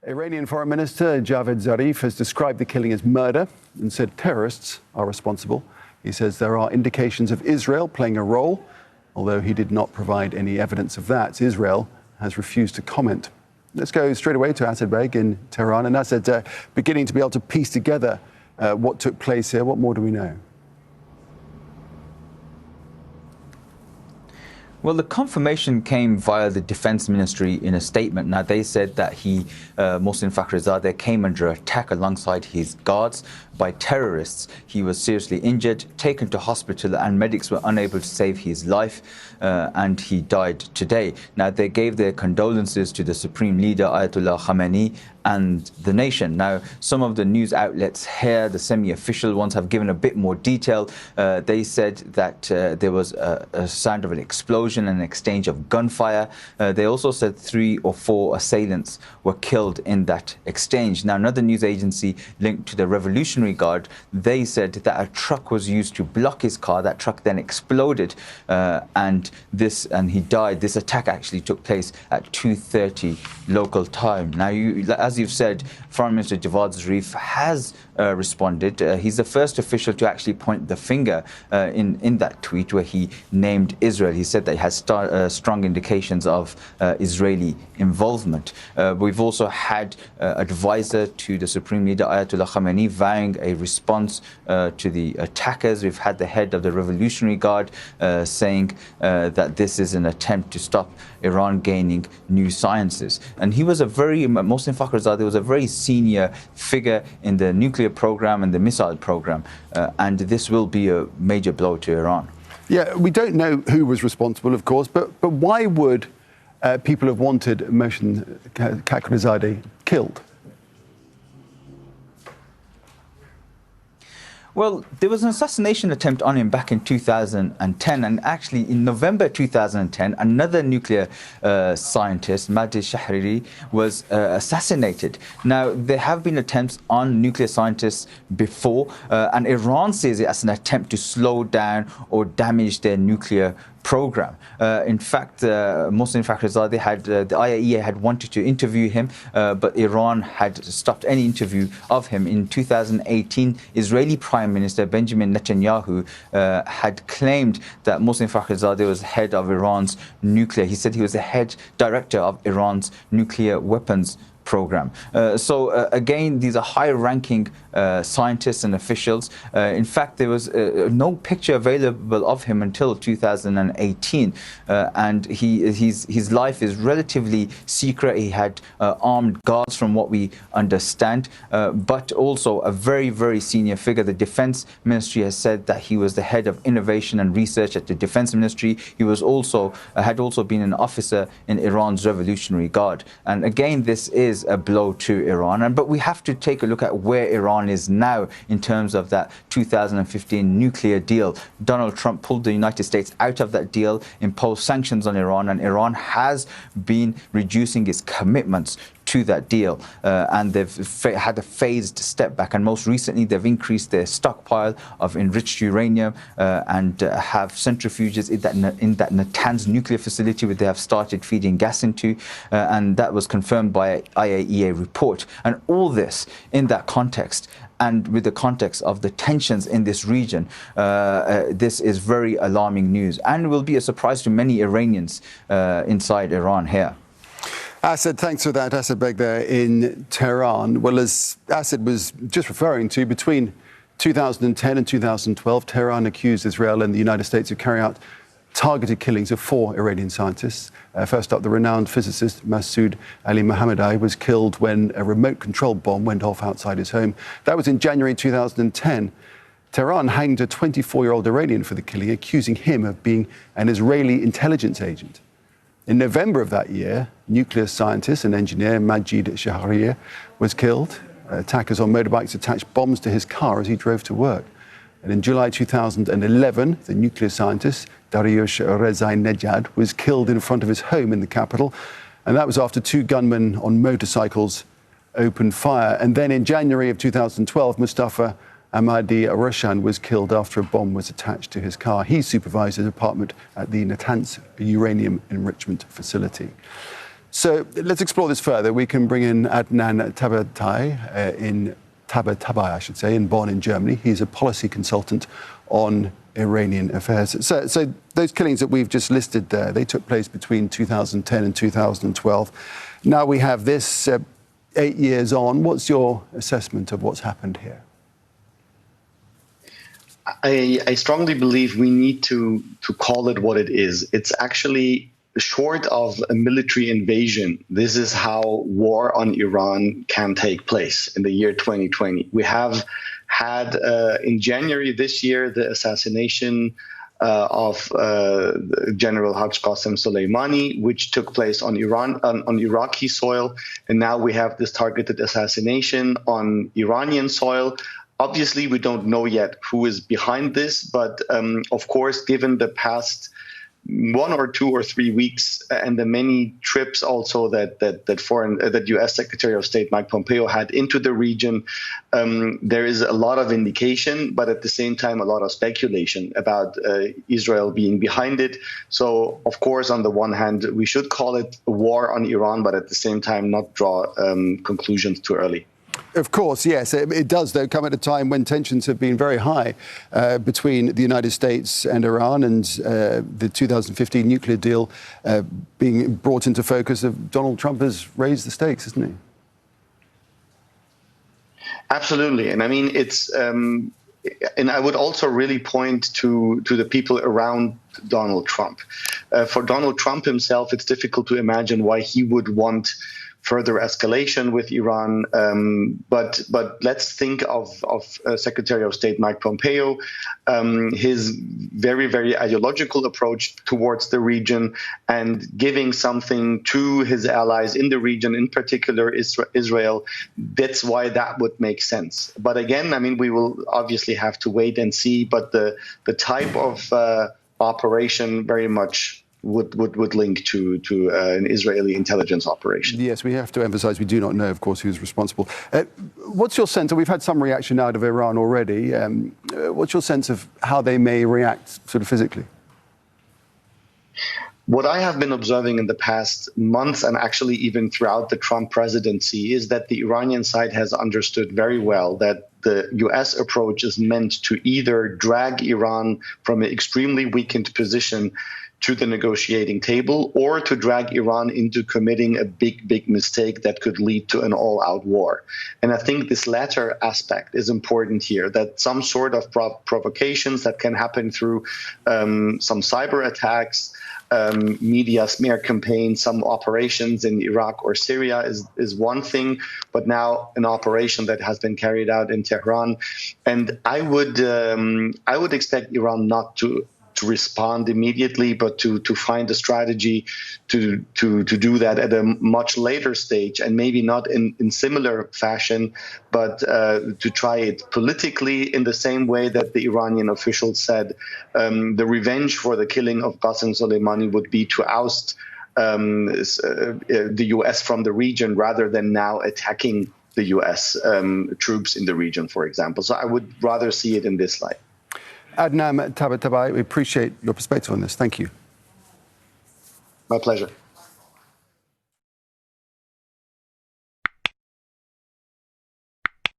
Iranian Foreign Minister Javad Zarif has described the killing as murder and said terrorists are responsible. He says there are indications of Israel playing a role, although he did not provide any evidence of that. Israel has refused to comment. Let's go straight away to Asad Beg in Tehran. And Asad, beginning to be able to piece together what took place here. What more do we know? Well, the confirmation came via the Defense Ministry in a statement. Now, they said that Mohsen Fakhrizadeh, came under attack alongside his guards by terrorists. He was seriously injured, taken to hospital, and medics were unable to save his life, and he died today. Now, they gave their condolences to the Supreme Leader, Ayatollah Khamenei, and the nation. Now, some of the news outlets here, the semi-official ones, have given a bit more detail. They said that there was a sound of an explosion and an exchange of gunfire. They also said 3 or 4 assailants were killed in that exchange. Now, another news agency linked to the Revolutionary Guard, they said that a truck was used to block his car. That truck then exploded, and he died. This attack actually took place at 2:30 local time. Now, as you've said, Foreign Minister Javad Zarif has responded. He's the first official to actually point the finger in that tweet where he named Israel. He said that he has strong indications of Israeli involvement. We've also had advisor to the Supreme Leader Ayatollah Khamenei vowing a response to the attackers. We've had the head of the Revolutionary Guard saying that this is an attempt to stop Iran gaining new sciences. And he was Mohsen Fakhrizadeh was a very senior figure in the nuclear program and the missile program, and this will be a major blow to Iran. Yeah, we don't know who was responsible, of course, but why would people have wanted Mohsen Fakhrizadeh killed? Well, there was an assassination attempt on him back in 2010, and actually in November 2010, another nuclear scientist, Martyr was assassinated. Now, there have been attempts on nuclear scientists before, and Iran sees it as an attempt to slow down or damage their nuclear program. In fact, Mohsen Fakhrizadeh the IAEA had wanted to interview him, but Iran had stopped any interview of him. In 2018, Israeli Prime Minister Benjamin Netanyahu had claimed that Mohsen Fakhrizadeh was head of Iran's nuclear. He said he was the head director of Iran's nuclear weapons program. Again, these are high-ranking scientists and officials. In fact, there was no picture available of him until 2018, and his life is relatively secret. He had armed guards, from what we understand, but also a very, very senior figure. The Defense Ministry has said that he was the head of innovation and research at the Defense Ministry. He was had also been an officer in Iran's Revolutionary Guard. And again, this is a blow to Iran. But we have to take a look at where Iran is now in terms of that 2015 nuclear deal. Donald Trump pulled the United States out of that deal, imposed sanctions on Iran, and Iran has been reducing its commitments to that deal, and they've had a phased step back. And most recently, they've increased their stockpile of enriched uranium and have centrifuges in that Natanz nuclear facility, where they have started feeding gas into, and that was confirmed by an IAEA report. And all this in that context, and with the context of the tensions in this region, this is very alarming news, and will be a surprise to many Iranians inside Iran here. Asad, thanks for that. Asad Beg there in Tehran. Well, as Asad was just referring to, between 2010 and 2012, Tehran accused Israel and the United States of carrying out targeted killings of 4 Iranian scientists. First up, the renowned physicist Masoud Ali Mohammadi was killed when a remote-control bomb went off outside his home. That was in January 2010. Tehran hanged a 24-year-old Iranian for the killing, accusing him of being an Israeli intelligence agent. In November of that year, nuclear scientist and engineer Majid Shahriar was killed. Attackers on motorbikes attached bombs to his car as he drove to work. And in July 2011, the nuclear scientist Dariush Rezai-Nejad was killed in front of his home in the capital. And that was after 2 gunmen on motorcycles opened fire. And then in January of 2012, Mustafa Ahmadi Arushan was killed after a bomb was attached to his car. He supervised a department at the Natanz uranium enrichment facility. So let's explore this further. We can bring in Adnan Tabatabai, I should say, in Bonn, in Germany. He's a policy consultant on Iranian affairs. So those killings that we've just listed there, they took place between 2010 and 2012. Now we have this 8 years on. What's your assessment of what's happened here? I strongly believe we need to call it what it is. It's actually short of a military invasion. This is how war on Iran can take place in the year 2020. We have had in January this year the assassination of General Haj Qasem Soleimani, which took place on Iraqi soil, and now we have this targeted assassination on Iranian soil. Obviously, we don't know yet who is behind this, but of course, given the past 1 or 2 or 3 weeks and the many trips also that U.S. Secretary of State Mike Pompeo had into the region, there is a lot of indication, but at the same time, a lot of speculation about Israel being behind it. So, of course, on the one hand, we should call it a war on Iran, but at the same time, not draw conclusions too early. Of course, yes. It does, though, come at a time when tensions have been very high between the United States and Iran, and the 2015 nuclear deal being brought into focus. Donald Trump has raised the stakes, hasn't he? Absolutely. And I mean, and I would also really point to the people around Donald Trump. For Donald Trump himself, it's difficult to imagine why he would want further escalation with Iran. But let's think of Secretary of State Mike Pompeo, his very, very ideological approach towards the region and giving something to his allies in the region, in particular Israel. That's why that would make sense. But again, I mean, we will obviously have to wait and see. But the type of operation very much would link to an Israeli intelligence operation. Yes, we have to emphasize we do not know, of course, who's responsible. What's your sense? We've had some reaction out of Iran already. What's your sense of how they may react sort of physically? What I have been observing in the past months, and actually even throughout the Trump presidency, is that the Iranian side has understood very well that the U.S. approach is meant to either drag Iran from an extremely weakened position to the negotiating table, or to drag Iran into committing a big mistake that could lead to an all-out war. And I think this latter aspect is important here, that some sort of provocations that can happen through some cyber attacks, media smear campaigns, some operations in Iraq or Syria is one thing, but now an operation that has been carried out in Tehran. And I would expect Iran not to respond immediately, but to find a strategy to do that at a much later stage, and maybe not in similar fashion, but to try it politically in the same way that the Iranian officials said the revenge for the killing of Qasem Soleimani would be to oust the U.S. from the region rather than now attacking the U.S. Troops in the region, for example. So I would rather see it in this light. Adnan Tabatabai, we appreciate your perspective on this. Thank you. My pleasure.